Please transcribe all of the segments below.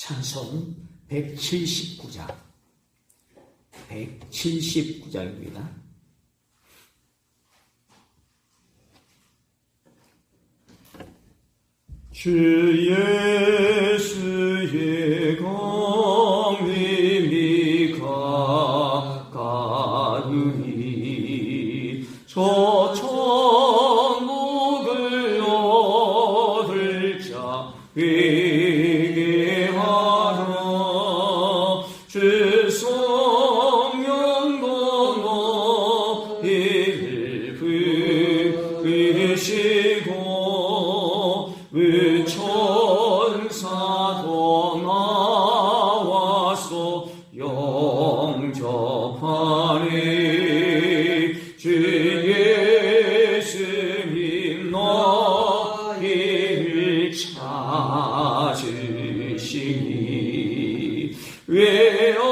찬송 179장, 179장입니다. 주 예수의 강림이 가까우니 저 천국을 얻을 자 회개하라. 주 성령도 너희를 부르시고 천사도 나와서 영접하네. 주 예수님 너희를 찾으시니 외어심을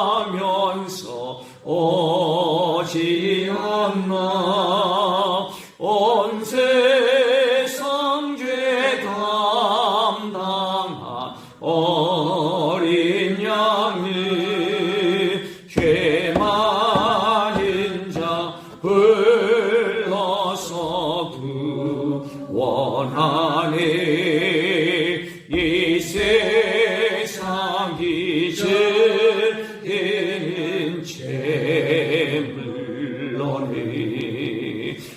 하면서 오지 않나. 온 세상 죄 담당한 어린 양을 죄 많은 자 불러서 구원하네. 이 세상 빚을 되는 재물로네.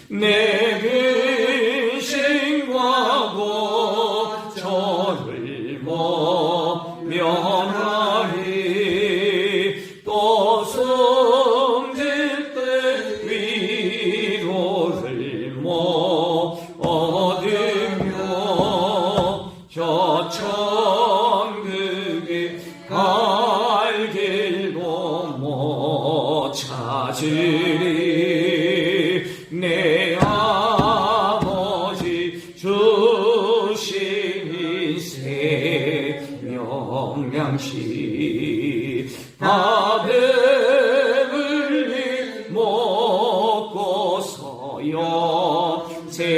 내 근심과 고초를 모면하리. 또 성질 때 위로를 못 얻으며 저 천국에 갈 길도 못 찾으리. 내 아버지 주신 새 영양식 다 배불리 먹고서 영생하라.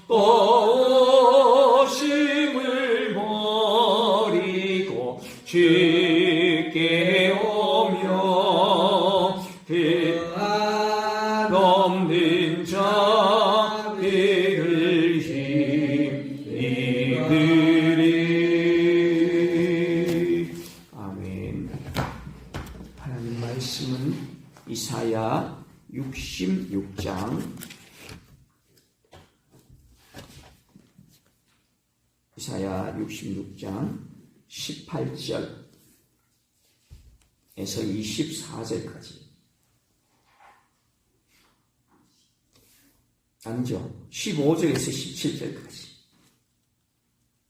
또 오심을 버리고 주께 오며 넘는 자들을 힘입으리. 아멘. 하나님 말씀은 이사야 66장, 이사야 66장 18절에서 24절까지. 아니죠. 15절에서 17절까지.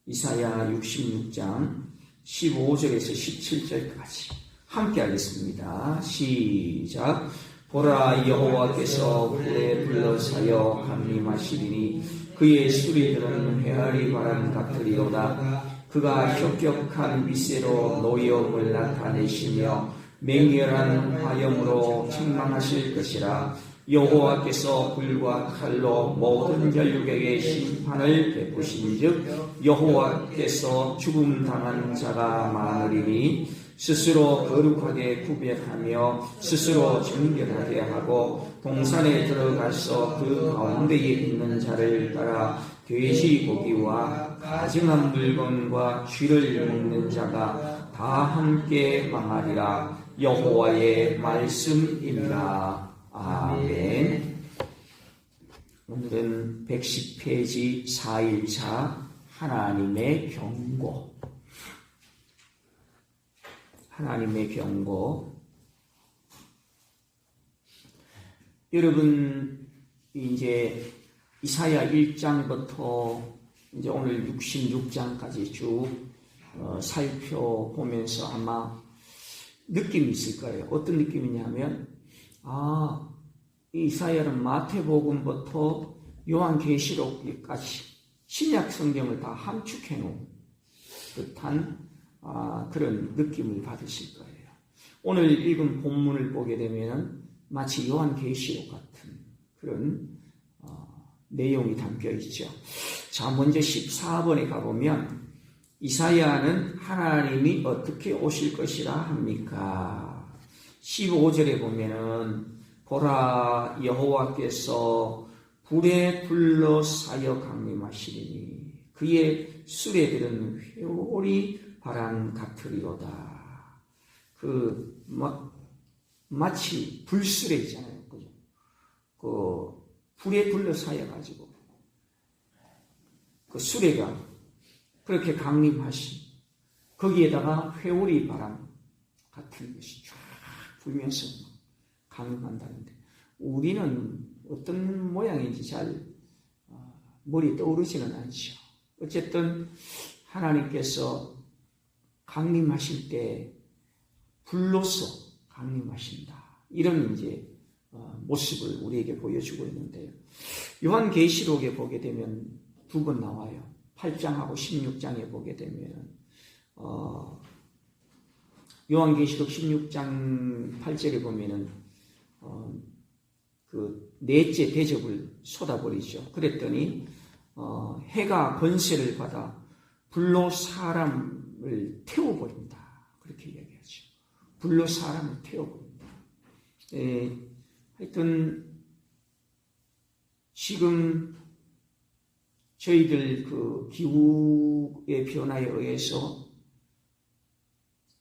이사야 66장 15절에서 17절까지 함께 하겠습니다. 시작. 보라, 여호와께서 불에 불러사여 강림하시리니 그의 수리들은 헤아리 바람 같으리로다. 그가 혁혁한 빛으로 노여움을 나타내시며 맹렬한 화염으로 책망하실 것이라. 여호와께서 불과 칼로 모든 열육에게 심판을 베푸신즉 여호와께서 죽음 당한 자가 많으리니 스스로 거룩하게 구별하며 스스로 정결하게 하고 동산에 들어가서 그 가운데에 있는 자를 따라 돼지 고기와 가증한 물건과 쥐를 먹는 자가 다 함께 망하리라. 여호와의 말씀입니다. 아멘. 오늘은 110페이지 4일차 하나님의 경고. 하나님의 경고. 여러분, 이제 이사야 1장부터 이제 오늘 66장까지 쭉 살펴보면서 아마 느낌이 있을 거예요. 어떤 느낌이냐면, 이사야는 마태복음부터 요한계시록까지 신약 성경을 다 함축해 놓은 듯한 그런 느낌을 받으실 거예요. 오늘 읽은 본문을 보게 되면 마치 요한계시록 같은 그런 내용이 담겨 있죠. 자, 먼저 14번에 가보면 이사야는 하나님이 어떻게 오실 것이라 합니까? 15절에 보면은 보라 여호와께서 불에 둘러싸여 강림하시리니 그의 수레들은 회오리 바람 같으리로다. 마치 불수레 있잖아요. 그죠? 불에 둘러싸여 가지고 그 수레가 그렇게 강림하신 거기에다가 회오리 바람 같은 것이 쫙 불면서 강림한다는데 우리는 어떤 모양인지 잘 머리에 떠오르지는 않죠. 어쨌든 하나님께서 강림하실 때 불로서 강림하신다. 이런 이제 모습을 우리에게 보여주고 있는데요. 요한계시록에 보게 되면 두 번 나와요. 8장하고 16장에 보게 되면 요한계시록 16장 8절에 보면은 그 넷째 대접을 쏟아버리죠. 그랬더니 해가 권세를 받아 불로 사람을 태워버린다. 그렇게 이야기하죠. 불로 사람을 태워버린다. 하여튼 지금 저희들 그 기후의 변화에 의해서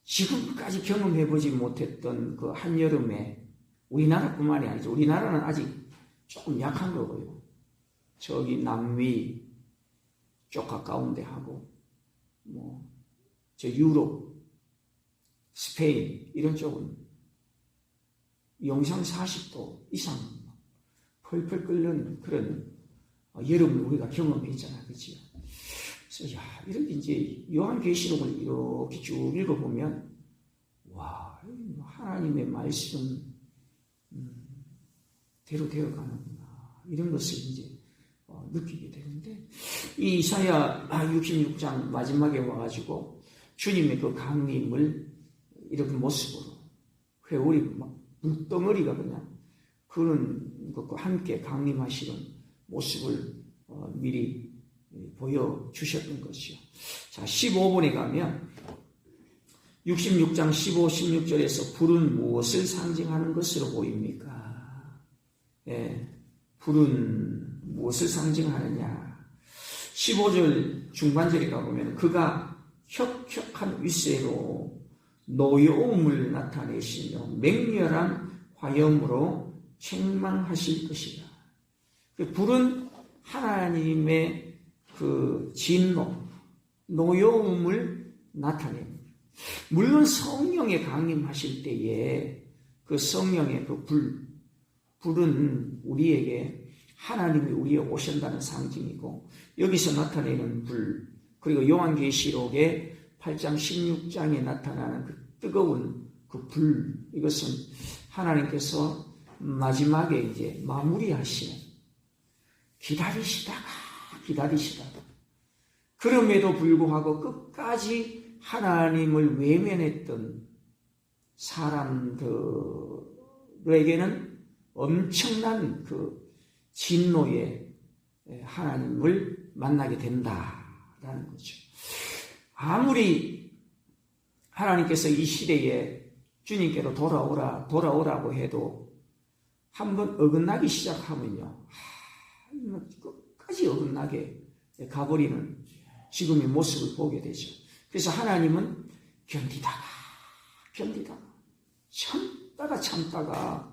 지금까지 경험해보지 못했던 그 한여름에 우리나라뿐만이 아니죠. 우리나라는 아직 조금 약한 거고요. 저기 남미 쪽 가까운 데 하고 저 유럽, 스페인 이런 쪽은 영상 40도 이상 펄펄 끓는 그런 여름을 우리가 경험했잖아요. 그렇죠? 그래서 이렇게 이제 요한계시록을 이렇게 쭉 읽어보면 와, 하나님의 말씀 대로 되어가는구나 이런 것을 이제 느끼게 되는데 이 이사야 66장 마지막에 와가지고 주님의 그 강림을 이렇게 모습으로 회오리 막 물덩어리가 그냥 그런 것과 함께 강림하시는 모습을 미리 보여주셨던 것이요. 자, 15번에 가면 66장 15, 16절에서 불은 무엇을 상징하는 것으로 보입니까? 불은 무엇을 상징하느냐? 15절 중반절에 가보면 그가 혁혁한 위세로 노여움을 나타내시며 맹렬한 화염으로 책망하실 것이라. 불은 하나님의 그 진노, 노여움을 나타냅니다. 물론 성령에 강림하실 때에 그 성령의 그 불은 우리에게 하나님이 우리에 오신다는 상징이고 여기서 나타내는 불, 그리고 요한계시록의 8장 16장에 나타나는 그 뜨거운 그 불, 이것은 하나님께서 마지막에 이제 마무리하시는 기다리시다가 그럼에도 불구하고 끝까지 하나님을 외면했던 사람들에게는 엄청난 그 진노의 하나님을 만나게 된다라는 거죠. 아무리 하나님께서 이 시대에 주님께로 돌아오라고 해도 한번 어긋나기 시작하면요, 끝까지 어긋나게 가버리는 지금의 모습을 보게 되죠. 그래서 하나님은 견디다가 참다가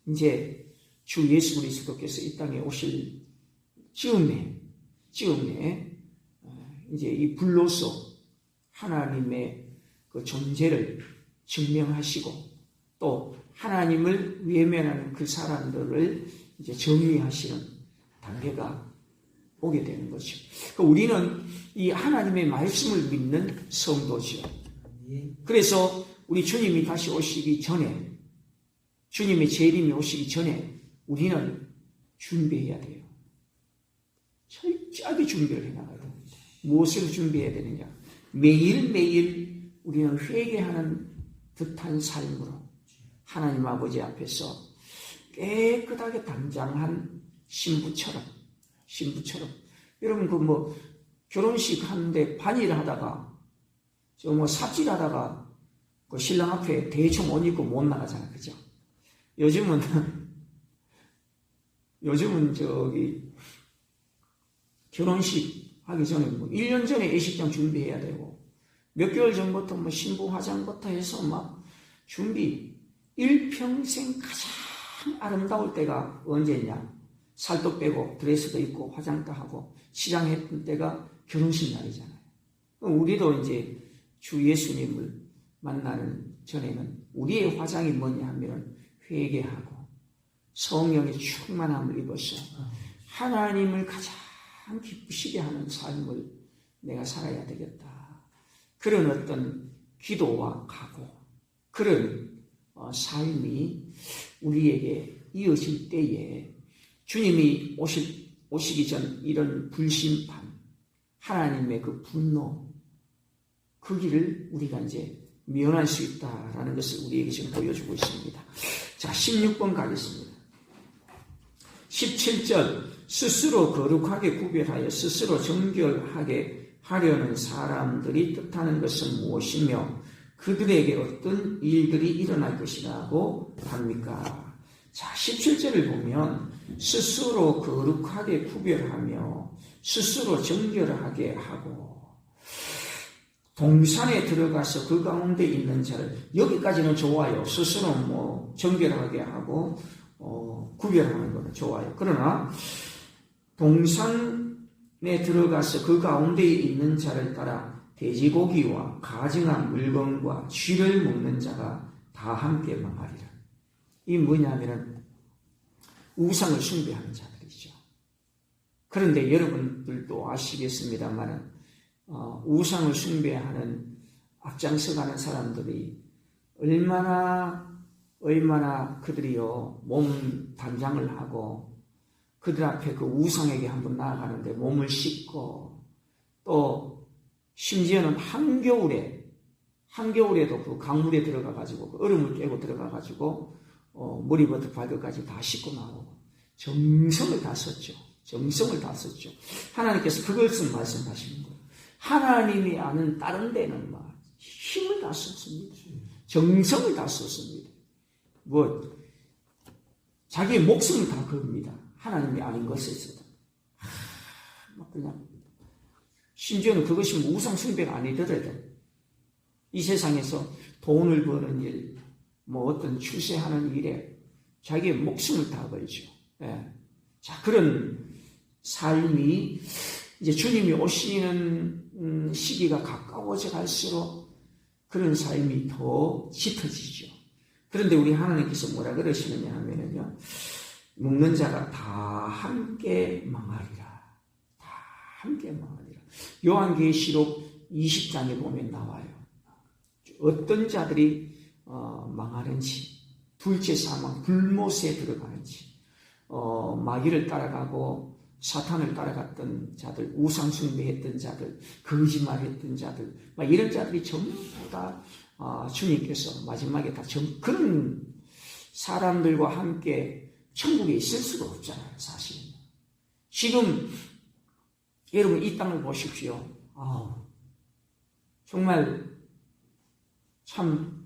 이제 주 예수 그리스도께서 이 땅에 오실 즈음에 이제 이 불로서 하나님의 그 존재를 증명하시고 또 하나님을 외면하는 그 사람들을 이제 정리하시는 단계가 오게 되는 거죠. 우리는 이 하나님의 말씀을 믿는 성도죠. 그래서 우리 주님이 다시 오시기 전에, 주님의 재림이 오시기 전에 우리는 준비해야 돼요. 철저하게 준비를 해나가야 됩니다. 무엇을 준비해야 되느냐? 매일매일 우리는 회개하는 듯한 삶으로 하나님 아버지 앞에서 깨끗하게 단장한 신부처럼 신부처럼. 여러분, 결혼식 하는데 반일 하다가, 삽질하다가, 신랑 앞에 대충 옷 입고 못 나가잖아요. 그죠? 요즘은 결혼식 하기 전에 1년 전에 예식장 준비해야 되고, 몇 개월 전부터 신부 화장부터 해서 준비, 일평생 가장 아름다울 때가 언제냐? 살도 빼고 드레스도 입고 화장도 하고 시장했던 때가 결혼식 날이잖아요. 우리도 이제 주 예수님을 만나는 전에는 우리의 화장이 뭐냐 하면 회개하고 성령의 충만함을 입어서 하나님을 가장 기쁘시게 하는 삶을 내가 살아야 되겠다. 그런 어떤 기도와 각오, 그런 삶이 우리에게 이어질 때에 주님이 오시기 전 이런 불심판, 하나님의 그 분노, 그 길을 우리가 이제 면할 수 있다라는 것을 우리에게 지금 보여주고 있습니다. 자, 16번 가겠습니다. 17절, 스스로 거룩하게 구별하여 스스로 정결하게 하려는 사람들이 뜻하는 것은 무엇이며 그들에게 어떤 일들이 일어날 것이라고 합니까? 자, 17절을 보면 스스로 거룩하게 구별하며 스스로 정결하게 하고 동산에 들어가서 그 가운데 있는 자를, 여기까지는 좋아요. 스스로 정결하게 하고 구별하는 것은 좋아요. 그러나 동산에 들어가서 그 가운데 있는 자를 따라 돼지고기와 가증한 물건과 쥐를 먹는 자가 다 함께 망하리라. 이 뭐냐면은 우상을 숭배하는 자들이죠. 그런데 여러분들도 아시겠습니다만은 우상을 숭배하는 앞장서가는 사람들이 얼마나 그들이요 몸 단장을 하고 그들 앞에 그 우상에게 한번 나아가는데 몸을 씻고 또 심지어는 한겨울에도 그 강물에 들어가가지고 그 얼음을 깨고 들어가가지고 머리부터 발끝까지 다 씻고 나오고 정성을 다 썼죠. 하나님께서 그것을 말씀하시는 거예요. 하나님이 아는 다른 데는 힘을 다 썼습니다. 정성을 다 썼습니다. 자기의 목숨을 다 겁니다. 하나님이 아닌 것에서도. 그냥 심지어는 그것이 우상 숭배가 아니더라도 이 세상에서 돈을 버는 일, 어떤 출세하는 일에 자기의 목숨을 다 걸죠. 예. 자, 그런 삶이 이제 주님이 오시는 시기가 가까워져 갈수록 그런 삶이 더 짙어지죠. 그런데 우리 하나님께서 뭐라 그러시느냐 하면은요, 먹는 자가 다 함께 망하리라. 다 함께 망하리라. 요한계시록 20장에 보면 나와요. 어떤 자들이 망하는지, 둘째 사망, 불못에 들어가는지, 마귀를 따라가고 사탄을 따라갔던 자들, 우상 숭배했던 자들, 거짓말했던 자들, 이런 자들이 전부 다 주님께서 마지막에 다 그런 사람들과 함께 천국에 있을 수가 없잖아요, 사실. 지금 여러분 이 땅을 보십시오. 정말 참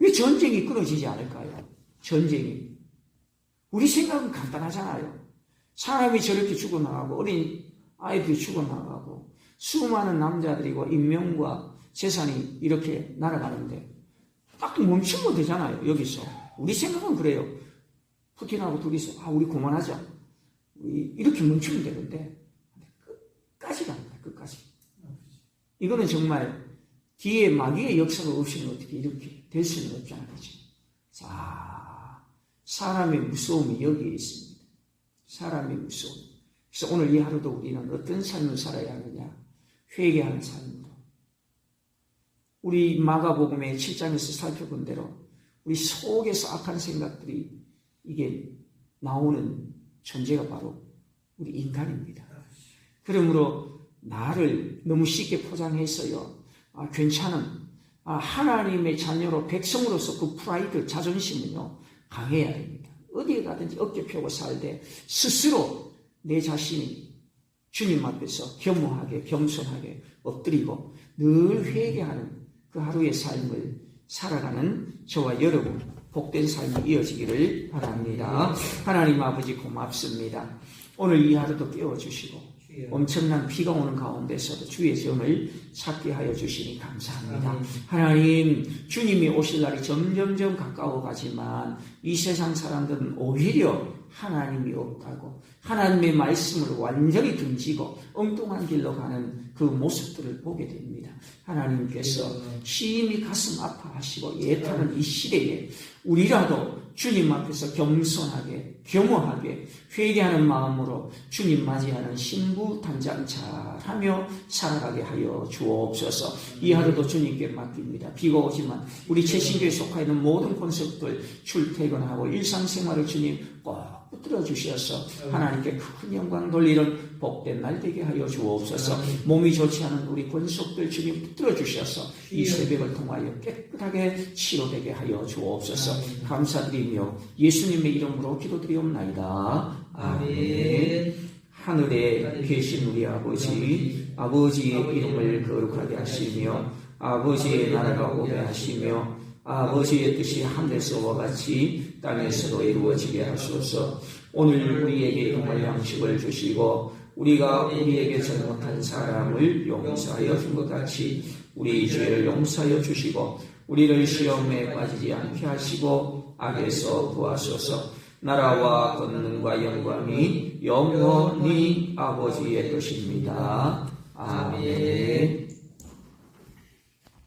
왜 전쟁이 끊어지지 않을까요? 전쟁이. 우리 생각은 간단하잖아요. 사람이 저렇게 죽어나가고 어린 아이들이 죽어나가고 수많은 남자들이고 인명과 재산이 이렇게 날아가는데 딱 멈추면 되잖아요. 여기서. 우리 생각은 그래요. 푸틴하고 둘이서 우리 그만하자. 이렇게 멈추면 되는데 끝까지 갑니다. 끝까지. 이거는 정말 뒤에 마귀의 역사가 없이는 어떻게 이렇게 될 수는 없잖아요. 그렇죠? 자, 사람의 무서움이 여기에 있습니다. 사람의 무서움. 그래서 오늘 이 하루도 우리는 어떤 삶을 살아야 하느냐? 회개하는 삶으로. 우리 마가복음의 7장에서 살펴본 대로 우리 속에서 악한 생각들이 이게 나오는 존재가 바로 우리 인간입니다. 그러므로 나를 너무 쉽게 포장해서요. 괜찮은 하나님의 자녀로 백성으로서 그 프라이드, 자존심은요 강해야 됩니다. 어디에 가든지 어깨 펴고 살되 스스로 내 자신이 주님 앞에서 겸허하게 겸손하게 엎드리고 늘 회개하는 그 하루의 삶을 살아가는 저와 여러분 복된 삶이 이어지기를 바랍니다. 하나님 아버지 고맙습니다. 오늘 이 하루도 깨워주시고 엄청난 비가 오는 가운데서도 주의 정을 찾게 하여 주시니 감사합니다. 하나님, 주님이 오실 날이 점점점 가까워 가지만 이 세상 사람들은 오히려 하나님이 없다고 하나님의 말씀을 완전히 등지고 엉뚱한 길로 가는 그 모습들을 보게 됩니다. 하나님께서 심히 가슴 아파하시고 예타는 이 시대에 우리라도 주님 앞에서 겸손하게 겸허하게 회개하는 마음으로 주님 맞이하는 신부단장차하며 살아가게 하여 주옵소서. 이 하루도 주님께 맡깁니다. 비가 오지만 우리 최신교에 속하 있는 모든 권속들 출퇴근하고 일상생활을 주님 꼭 붙들어 주셔서 하나님께 큰 영광 돌리는 복된 날 되게 하여 주옵소서. 몸이 좋지 않은 우리 권속들 주님 붙들어 주셔서 이 새벽을 통하여 깨끗하게 치료되게 하여 주옵소서. 감사드리며 예수님의 이름으로 기도드리옵나이다. 아멘. 하늘에 계신 우리 아버지, 아버지의 이름을 거룩하게 하시며 아버지의 나라가 오게 하시며 아버지의 뜻이 하늘에서와 같이 땅에서도 이루어지게 하소서. 오늘 우리에게 일용할 양식을 주시고 우리가 우리에게 잘못한 사람을 용서하여 준 것 같이 우리 죄를 용서하여 주시고 우리를 시험에 빠지지 않게 하시고 악에서 구하소서. 나라와 권능과 영광이 영원히 아버지의 것입니다. 아멘.